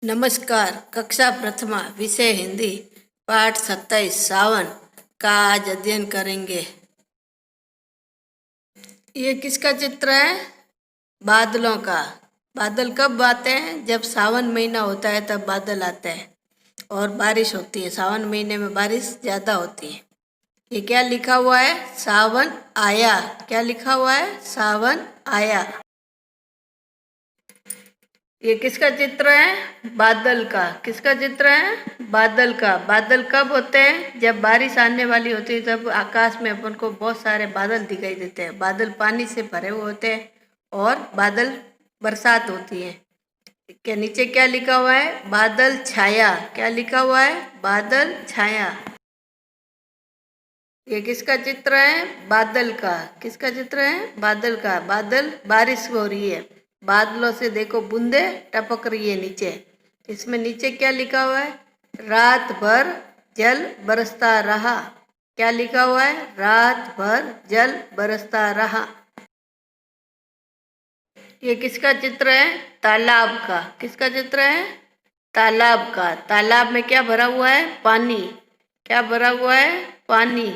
नमस्कार। कक्षा प्रथमा विषय हिंदी पाठ 27 सावन का आज अध्ययन करेंगे। ये किसका चित्र है? बादलों का। बादल कब आते हैं? जब सावन महीना होता है तब बादल आते हैं और बारिश होती है। सावन महीने में बारिश ज़्यादा होती है। ये क्या लिखा हुआ है? सावन आया। क्या लिखा हुआ है? सावन आया। ये किसका चित्र है? बादल का। किसका चित्र है? बादल का। बादल कब होते हैं? जब बारिश आने वाली होती है तब आकाश में अपन को बहुत सारे बादल दिखाई देते हैं। बादल पानी से भरे हुए होते हैं और बादल बरसात होती है। क्या नीचे क्या लिखा हुआ है? बादल छाया। क्या लिखा हुआ है? बादल छाया। ये किसका चित्र है? बादल का। किसका चित्र है? बादल का। बादल बारिश हो रही है। बादलों से देखो बूंदे टपक रही है नीचे। इसमें नीचे क्या लिखा हुआ है? रात भर जल बरसता रहा। क्या लिखा हुआ है? रात भर जल बरसता रहा। ये किसका चित्र है? तालाब का। किसका चित्र है? तालाब का। तालाब में क्या भरा हुआ है? पानी। क्या भरा हुआ है? पानी।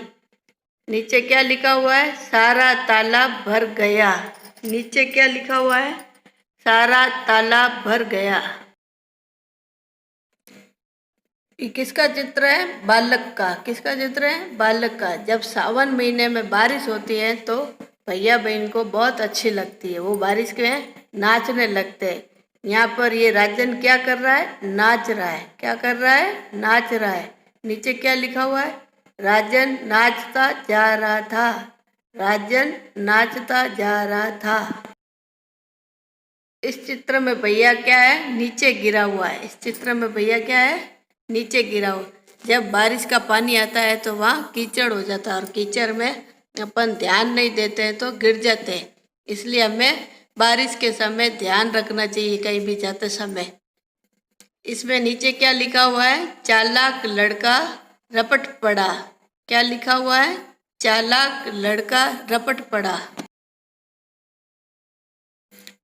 नीचे क्या लिखा हुआ है? सारा तालाब भर गया। नीचे क्या लिखा हुआ है? सारा तालाब भर गया। ये किसका चित्र है? बालक का। किसका चित्र है? बालक का। जब सावन महीने में बारिश होती है तो भैया बहन को बहुत अच्छी लगती है। वो बारिश में नाचने लगते हैं। यहाँ पर ये राजन क्या कर रहा है? नाच रहा है। क्या कर रहा है? नाच रहा है। नीचे क्या लिखा हुआ है? राजन नाचता जा रहा था। राजन नाचता जा रहा था। इस चित्र में भैया क्या है? नीचे गिरा हुआ है। इस चित्र में भैया क्या है? नीचे गिरा हुआ। जब बारिश का पानी आता है तो वहाँ कीचड़ हो जाता है और कीचड़ में अपन ध्यान नहीं देते हैं तो गिर जाते हैं। इसलिए हमें बारिश के समय ध्यान रखना चाहिए कहीं भी जाते समय। इसमें नीचे क्या लिखा हुआ है? चालाक लड़का रपट पड़ा। क्या लिखा हुआ है? चालाक लड़का रपट पड़ा।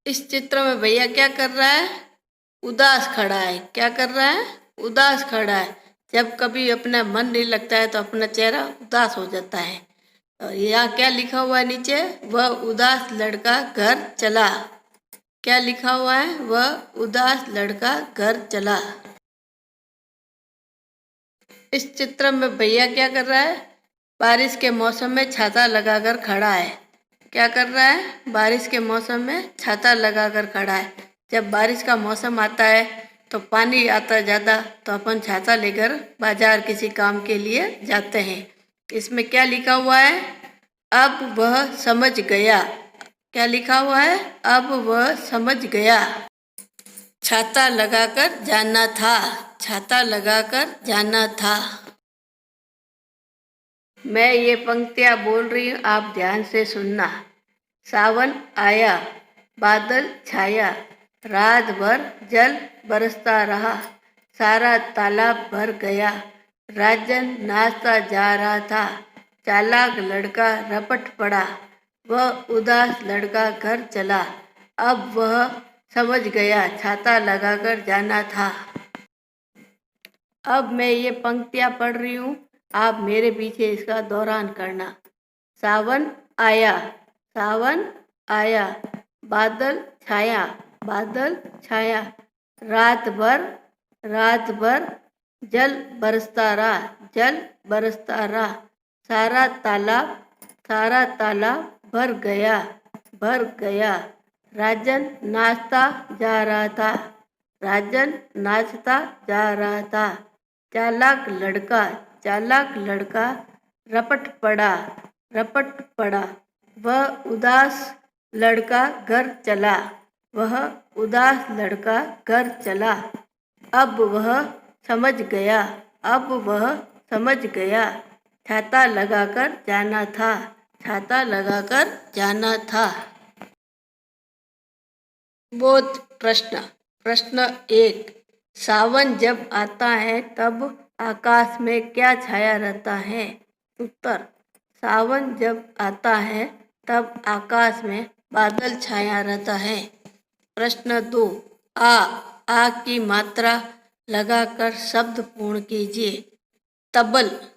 इस चित्र में भैया क्या कर रहा है? उदास खड़ा है। क्या कर रहा है? उदास खड़ा है। जब कभी अपना मन नहीं लगता है तो अपना चेहरा उदास हो जाता है। और यहाँ क्या लिखा हुआ है नीचे? वह उदास लड़का घर चला। क्या लिखा हुआ है? वह उदास लड़का घर चला। इस चित्र में भैया क्या कर रहा है? बारिश के मौसम में छाता लगाकर खड़ा है। क्या कर रहा है? बारिश के मौसम में छाता लगाकर खड़ा है। जब बारिश का मौसम आता है तो पानी आता ज़्यादा तो अपन छाता लेकर बाजार किसी काम के लिए जाते हैं। इसमें क्या लिखा हुआ है? अब वह समझ गया। क्या लिखा हुआ है? अब वह समझ गया। छाता लगाकर जाना था। छाता लगाकर जाना था। मैं ये पंक्तियाँ बोल रही हूँ, आप ध्यान से सुनना। सावन आया, बादल छाया, रात भर जल बरसता रहा, सारा तालाब भर गया, राजन नाचता जा रहा था, चालाक लड़का रपट पड़ा, वह उदास लड़का घर चला, अब वह समझ गया छाता लगाकर जाना था। अब मैं ये पंक्तियाँ पढ़ रही हूँ, आप मेरे पीछे इसका दोहरान करना। सावन आया, सावन आया, बादल छाया, बादल छाया, रात भर जल बरसता रहा, जल बरसता रहा, सारा तालाब भर गया, राजन नाचता जा रहा था, राजन नाचता जा रहा था, चालाक लड़का रपट पड़ा, वह उदास लड़का घर चला, वह उदास लड़का घर चला, अब वह समझ गया, छाता लगाकर जाना था, छाता लगाकर जाना था। बोध प्रश्न। प्रश्न 1। सावन जब आता है तब आकाश में क्या छाया रहता है? उत्तर। सावन जब आता है तब आकाश में बादल छाया रहता है। प्रश्न 2। आ की मात्रा लगाकर शब्द पूर्ण कीजिए। तबल,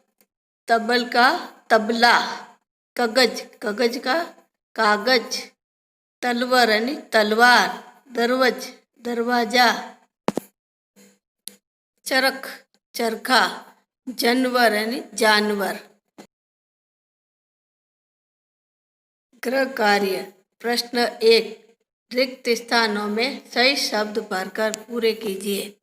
तबल का तबला। कागज, कागज का कागज। तलवार यानी तलवार। दरवाज, दरवाजा। चरख, चरखा। जानवर यानी जानवर। गृह कार्य। प्रश्न 1, रिक्त स्थानों में सही शब्द भरकर पूरे कीजिए।